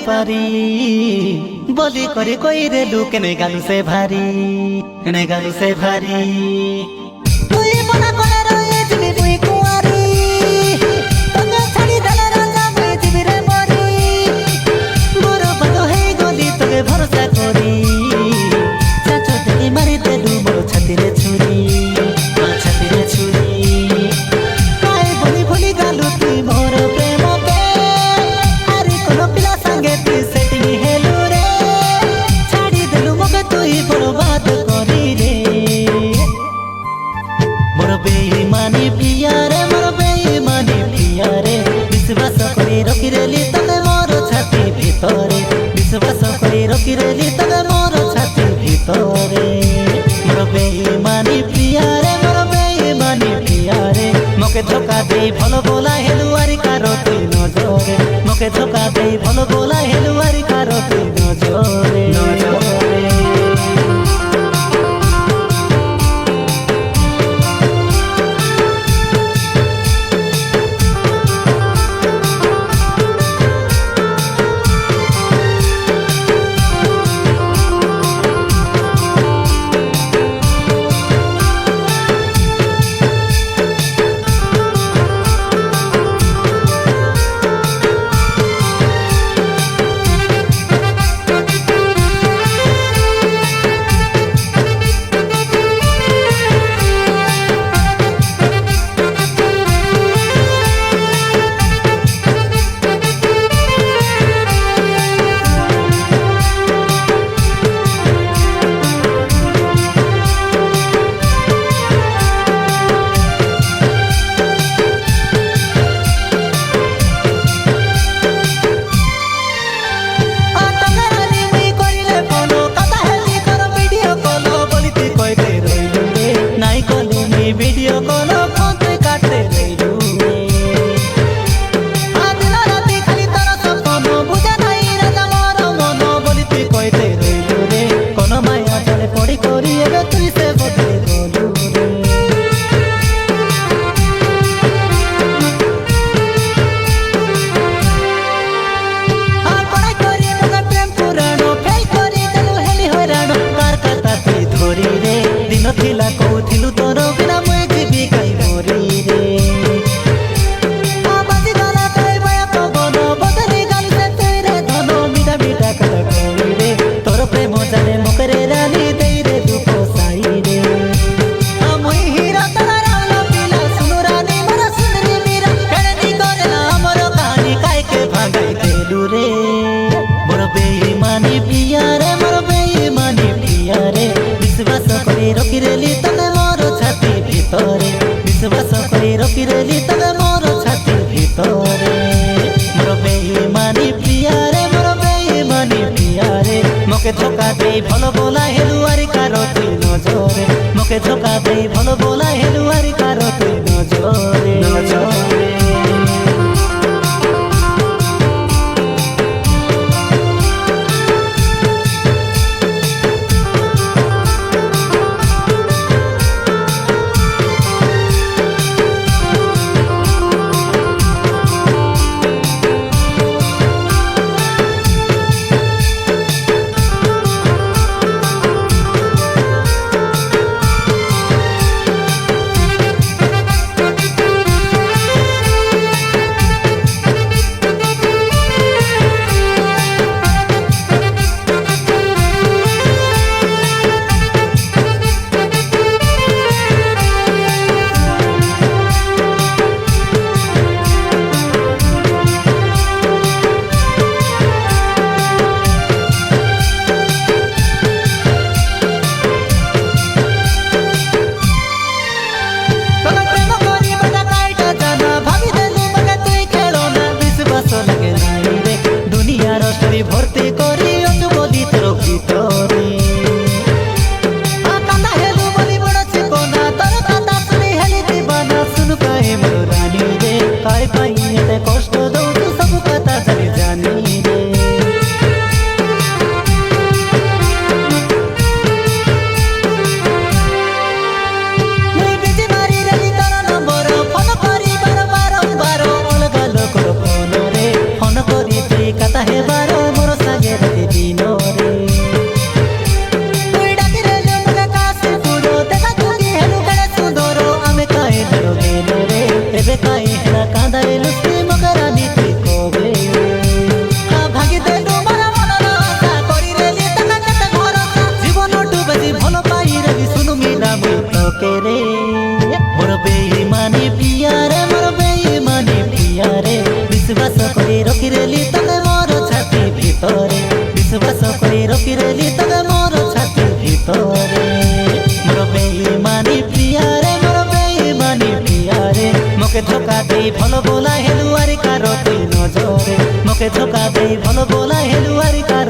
পারি বলি করে কই রে লুকেনে গালু সে ভারী এনে গালু সে ভারী তুই মনা করে রয়ে যাবি তুই কুয়ারি তোকে ছাড়ি দেলে রাজা হয়ে যাবি রে মরি বড় বড় হয়ে গলি তোকে ভরসা করি চাচো থেকে মারি দেলু বড় ছাতিরে ছুরি ছাতিরে ছুরি কাই বলি বলি গালু তুই মোর প্রেম কে আরে কোন পিলা সঙ্গে তুই সেটিং হেলু রে ছাড়ি দেলু মকে তুই বরবাদ করি রে মোর বেঈমানি প্রিয়া রে মোর বেঈমানি প্রিয়া রে বিশ্বাস করে রখি রেলি তোকে মোর ছাতি ভিতরে বিশ্বাস করে রখি রেলি তোকে মোর ছাতি ভিতরে মোর বেঈমানি প্রিয়া রে মোর বেঈমানি প্রিয়া রে মকে ধোকা দেই ভালো বলা হেলুয়ারি কারো তুই নজরে মকে ধোকা দেই ভালো বলা হেলুয়ারি কারো তুই নজরে নজরে ভিডিও কল ফোনে কাটতে রইলু দিন রাতি খালি তোর স্বপ্ন বুঝা নাই রাজা মোর মন বলি তুই কইতে রইলু রে কোন মায়া জলে পড়ি করি এবে তুই সে বদলে গলু রে পড়াই করি মনে প্রেম পুরানো ফেল করি দেলু হেলি হইরানো কার কথা তুই ধরি রে দিন থিলা কৌথিলু তোর বিনা রকি রেলি তোকে মোর ছাতি ভিতরে বিশ্বাস করে রকি রেলি তোকে মোর ছাতি ভিতরে মোর বেঈমানি প্রিয়া রে মোর বেঈমানি প্রিয়া রে মকে ধোকা দেই ভালো বলা হেলুয়ারি কারো তুই নজরে মকে ধোকা দেই ভালো বলা হেলুয়ারি কারো তুই নজরে নজরে তবে মোর ছাতি ভিতরে মোর বেইমানি প্রিয়ারে মোর বেইমানি প্রিয়ারে মোকে ধোকা দেই ভালো বলা হেলুয়ারি কারো তুই নজরে মোকে ধোকা দেই ভালো বলা হেলুয়ারি কারো